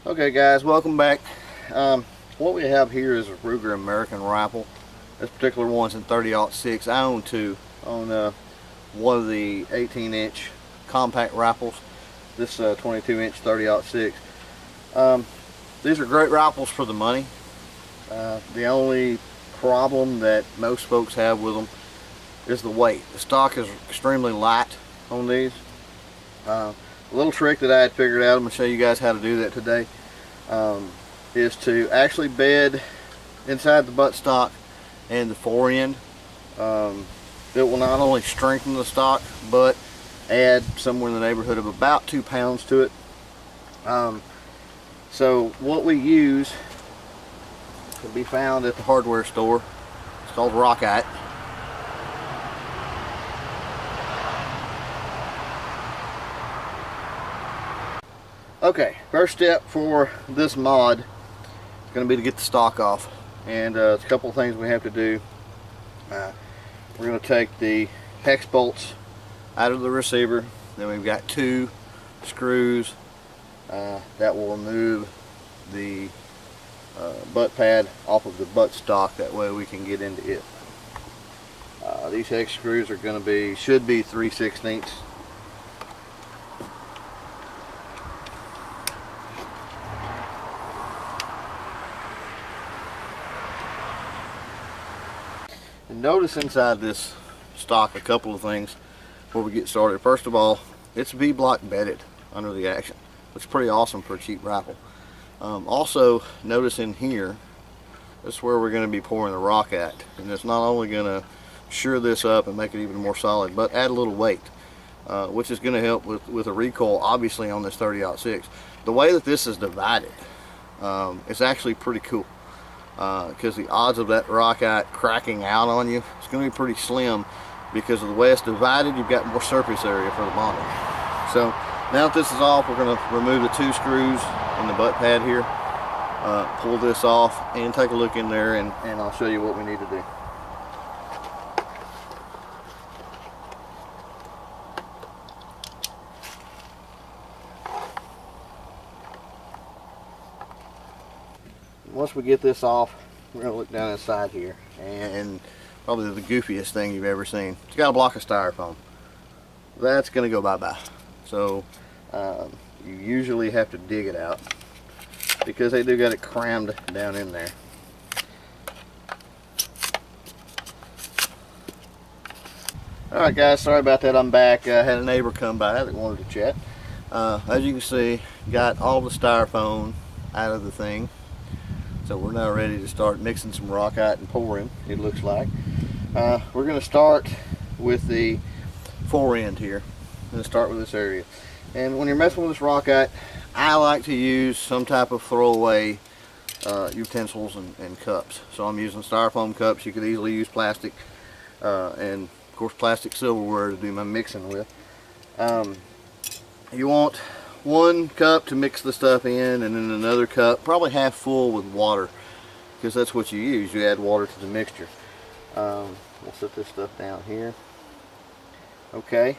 Okay guys, welcome back. What we have here is a Ruger American rifle. This particular one's in 30-06. I own two. I own one of the 18-inch compact rifles. This 22-inch 30-06. These are great rifles for the money. The only problem that most folks have with them is the weight. The stock is extremely light on these. A little trick that I had figured out, I'm going to show you guys how to do that today, is to actually bed inside the buttstock and the forend. It will not only strengthen the stock, but add somewhere in the neighborhood of about 2 pounds to it. So what we use can be found at the hardware store. It's called Rockite. Okay, first step for this mod is going to be to get the stock off, and it's a couple of things we have to do. We're going to take the hex bolts out of the receiver. Then we've got 2 screws that will remove the butt pad off of the butt stock. That way we can get into it. These hex screws are going to be, should be 3/16. Notice inside this stock a couple of things before we get started. First of all, it's V-block bedded under the action, which is pretty awesome for a cheap rifle. Also, notice in here, this is where we're going to be pouring the rock at, and it's not only going to shore this up and make it even more solid, but add a little weight, which is going to help with a recoil, obviously, on this 30-06. The way that this is divided, it's actually pretty cool. Because the odds of that rockite cracking out on you, it's going to be pretty slim, because of the way it's divided. You've got more surface area for the bonding. So now that this is off, we're going to remove the 2 screws in the butt pad here, pull this off, and take a look in there, and I'll show you what we need to do. Once we get this off, we're going to look down inside here, and probably the goofiest thing you've ever seen. It's got a block of styrofoam. That's going to go bye-bye. So you usually have to dig it out, because they do got it crammed down in there. Alright guys, sorry about that, I'm back. I had a neighbor come by that wanted to chat. As you can see, got all the styrofoam out of the thing. So we're now ready to start mixing some rockite and pouring, it looks like. We're going to start with the forend here. I'm going to start with this area. And when you're messing with this rockite, I like to use some type of throwaway utensils and cups. So I'm using styrofoam cups. You could easily use plastic, and of course plastic silverware to do my mixing with. You want 1 cup to mix the stuff in, and then another cup, probably half full, with water, because that's what you use. You add water to the mixture. We'll set this stuff down here. Okay.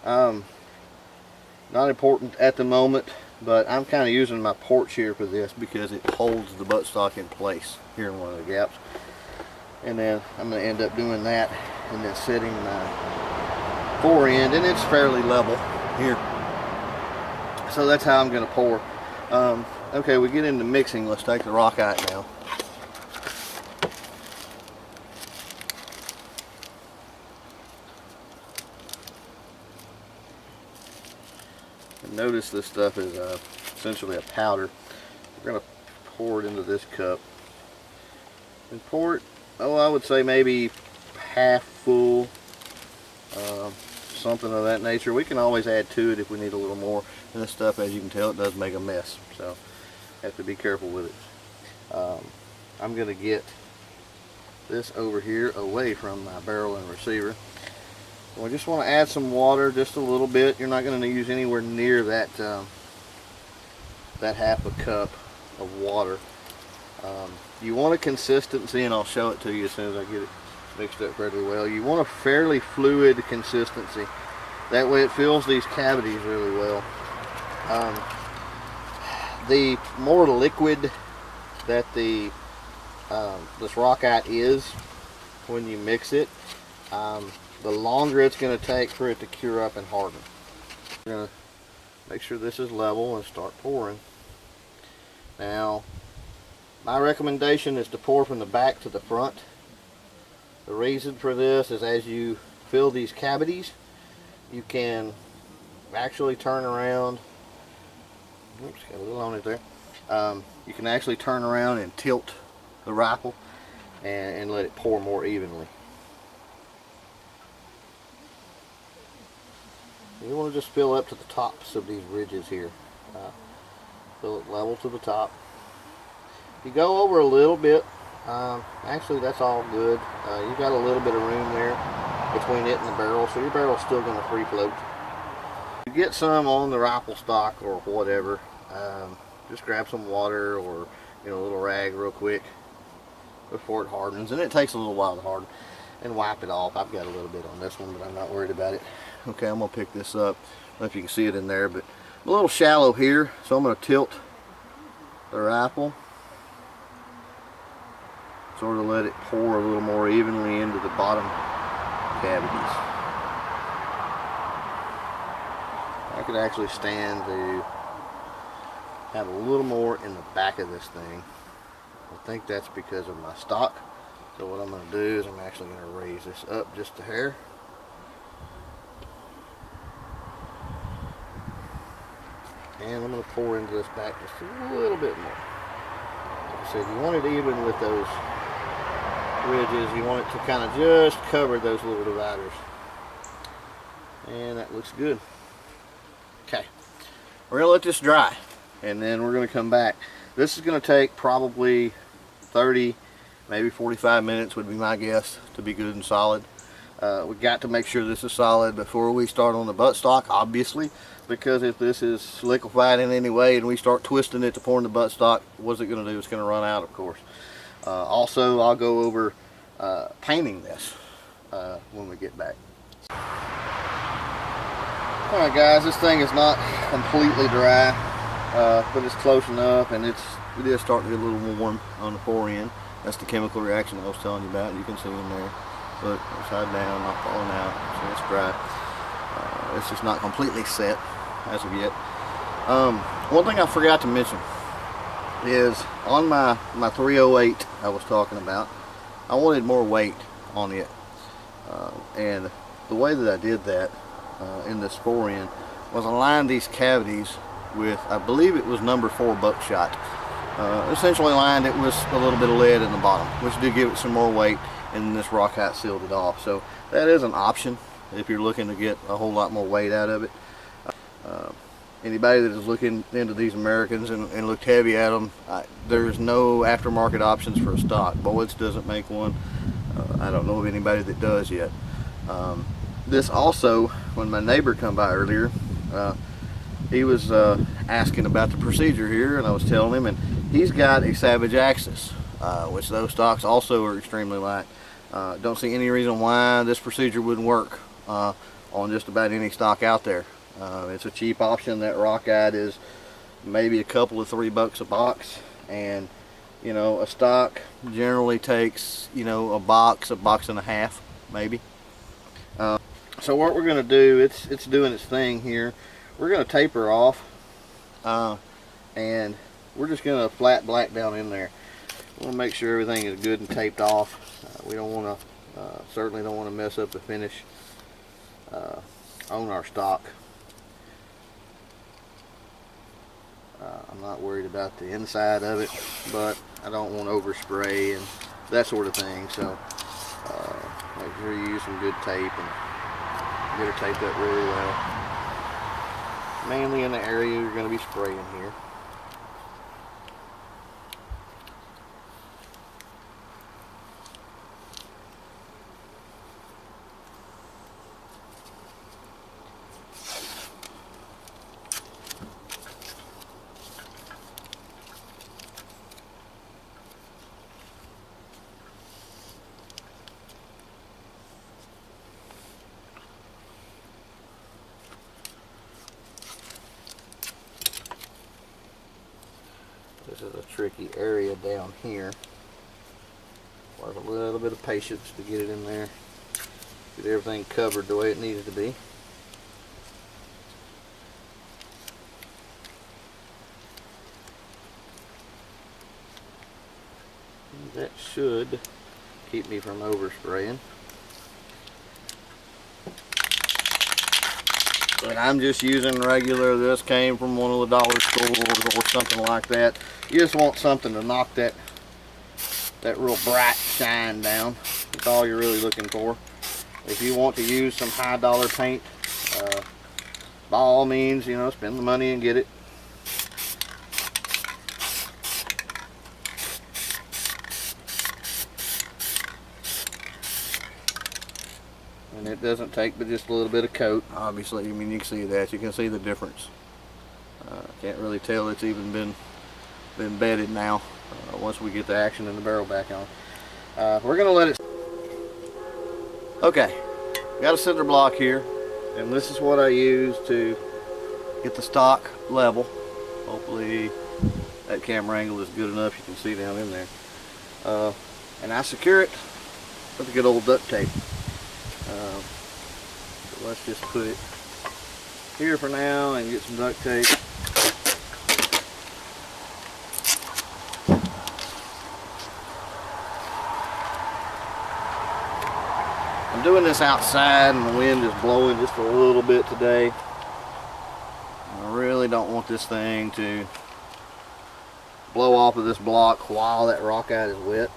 Not important at the moment, but I'm kind of using my porch here for this because it holds the buttstock in place here in one of the gaps. And then I'm going to end up doing that and then setting my forend, and it's fairly level here. So that's how I'm going to pour. Okay, we get into mixing. Let's take the rockite now. And notice this stuff is essentially a powder. We're going to pour it into this cup. And pour it, oh, I would say maybe half full. Something of that nature. We can always add to it if we need a little more. And this stuff, as you can tell, it does make a mess, so have to be careful with it. I'm going to get this over here away from my barrel and receiver. We just want to add some water, just a little bit. You're not going to use anywhere near that that half a cup of water. You want a consistency, and I'll show it to you as soon as I get it mixed up fairly well. You want a fairly fluid consistency. That way it fills these cavities really well. The more liquid that this rockite is when you mix it, the longer it's going to take for it to cure up and harden. We're going to make sure this is level and start pouring. Now, my recommendation is to pour from the back to the front. The reason for this is as you fill these cavities, you can actually turn around. Oops, got a little on it there. You can actually turn around and tilt the rifle and let it pour more evenly. You want to just fill up to the tops of these ridges here. Fill it level to the top. You go over a little bit. Actually, that's all good. You've got a little bit of room there between it and the barrel, so your barrel's still going to free float. You get some on the rifle stock or whatever. Just grab some water or a little rag real quick before it hardens, and it takes a little while to harden, and wipe it off. I've got a little bit on this one, but I'm not worried about it. Okay, I'm gonna pick this up. I don't know if you can see it in there, but I'm a little shallow here, so I'm gonna tilt the rifle, sort of let it pour a little more evenly into the bottom cavities. I could actually stand to have a little more in the back of this thing. I think that's because of my stock. So what I'm going to do is I'm actually going to raise this up just a hair. And I'm going to pour into this back just a little bit more. Like I said, you want it even with those ridges. You want it to kind of just cover those little dividers. And that looks good. Okay, we're going to let this dry, and then we're going to come back. This is going to take probably 30, maybe 45 minutes would be my guess to be good and solid. We got to make sure this is solid before we start on the buttstock, obviously, because if this is liquefied in any way and we start twisting it to pour in the buttstock, what's it going to do? It's going to run out, of course. Also, I'll go over painting this when we get back. Alright guys, this thing is not completely dry, but it's close enough, and it is starting to get a little warm on the pour in. That's the chemical reaction I was telling you about. You can see in there. Look, upside down, not falling out, so it's dry. It's just not completely set as of yet. One thing I forgot to mention is on my 308 I was talking about, I wanted more weight on it, and the way that I did that in this pour in was align these cavities with, I believe it was number 4 buckshot. Essentially lined it with a little bit of lead in the bottom, which did give it some more weight, and this rockite sealed it off. So that is an option if you're looking to get a whole lot more weight out of it. Anybody that is looking into these Americans and looked heavy at them, there's no aftermarket options for a stock. Boyd's doesn't make one. I don't know of anybody that does yet. This also, when my neighbor come by earlier, he was asking about the procedure here, and I was telling him, and he's got a Savage Axis, which those stocks also are extremely light. Don't see any reason why this procedure wouldn't work on just about any stock out there. It's a cheap option. That rockite is maybe a couple of $3 a box, and a stock generally takes a box and a half maybe. So what we're going to do, it's doing its thing here. We're going to taper off, and we're just going to flat black down in there. We want to make sure everything is good and taped off. We don't want to, certainly don't want to mess up the finish on our stock. I'm not worried about the inside of it, but I don't want to overspray and that sort of thing. So make sure you use some good tape and get her taped up really well. Mainly in the area you're going to be spraying here. This is a tricky area down here. Requires a little bit of patience to get it in there. Get everything covered the way it needed to be. And that should keep me from overspraying. But I'm just using regular, this came from one of the dollar stores or something like that. You just want something to knock that real bright shine down. That's all you're really looking for. If you want to use some high dollar paint, by all means, you know, spend the money and get it. And it doesn't take but just a little bit of coat. Obviously, I mean, you can see that. You can see the difference. Can't really tell it's even been bedded now. Once we get the action in the barrel back on. We're gonna let it. Okay, got a cinder block here, and this is what I use to get the stock level. Hopefully that camera angle is good enough, you can see down in there. And I secure it with a good old duct tape. So let's just put it here for now and get some duct tape. I'm doing this outside and the wind is blowing just a little bit today. I really don't want this thing to blow off of this block while that rock out is wet.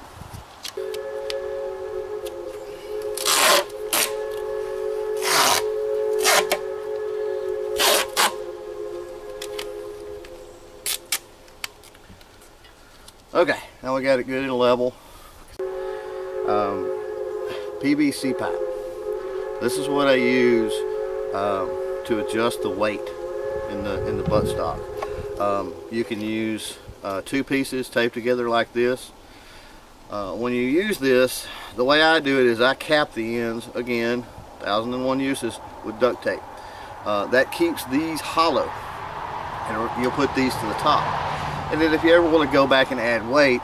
Okay, now we got it good and level. PVC pipe. This is what I use to adjust the weight in the buttstock. You can use two pieces taped together like this. When you use this, the way I do it is I cap the ends, again, 1001 uses, with duct tape. That keeps these hollow, and you'll put these to the top. And then if you ever want to go back and add weight,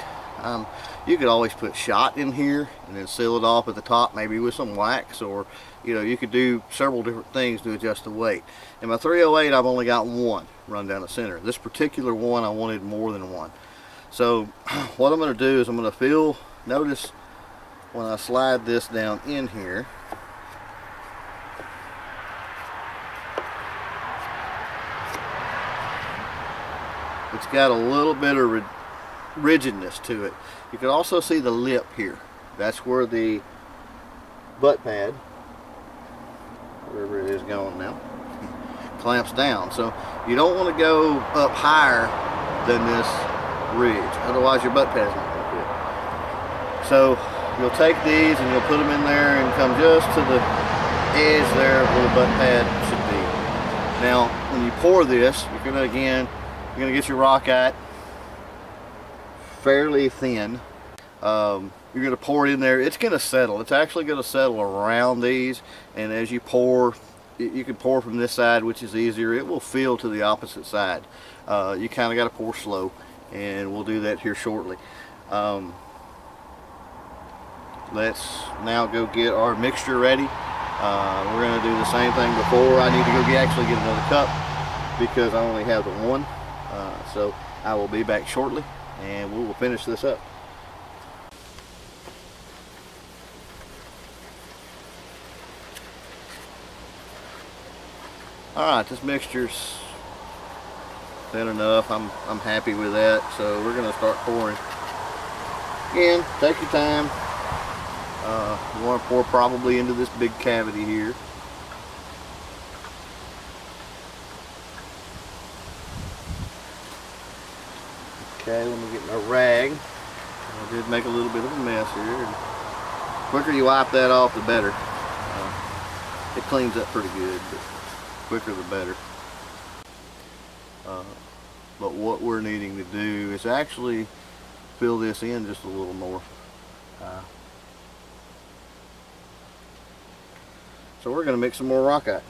you could always put shot in here and then seal it off at the top, maybe with some wax, or you could do several different things to adjust the weight. In my 308, I've only got one run down the center. This particular one, I wanted more than one. So what I'm going to do is I'm going to fill, notice when I slide this down in here, it's got a little bit of rigidness to it. You can also see the lip here. That's where the butt pad, wherever it is going now, clamps down. So you don't want to go up higher than this ridge, otherwise your butt pad's not going to fit. So you'll take these and you'll put them in there and come just to the edge there where the butt pad should be. Now when you pour this, you're going to get your rock at fairly thin. You're going to pour it in there. It's going to settle. It's actually going to settle around these, and as you pour, you can pour from this side, which is easier. It will fill to the opposite side. You kind of got to pour slow, and we'll do that here shortly. Let's now go get our mixture ready. We're going to do the same thing before. I need to go actually get another cup because I only have the one. So I will be back shortly and we will finish this up. Alright, this mixture's thin enough. I'm happy with that. So we're going to start pouring. Again, take your time. You want to pour probably into this big cavity here. Okay, let me get my rag. I did make a little bit of a mess here. The quicker you wipe that off, the better. It cleans up pretty good, but the quicker the better. But what we're needing to do is actually fill this in just a little more. So we're going to mix some more rock out.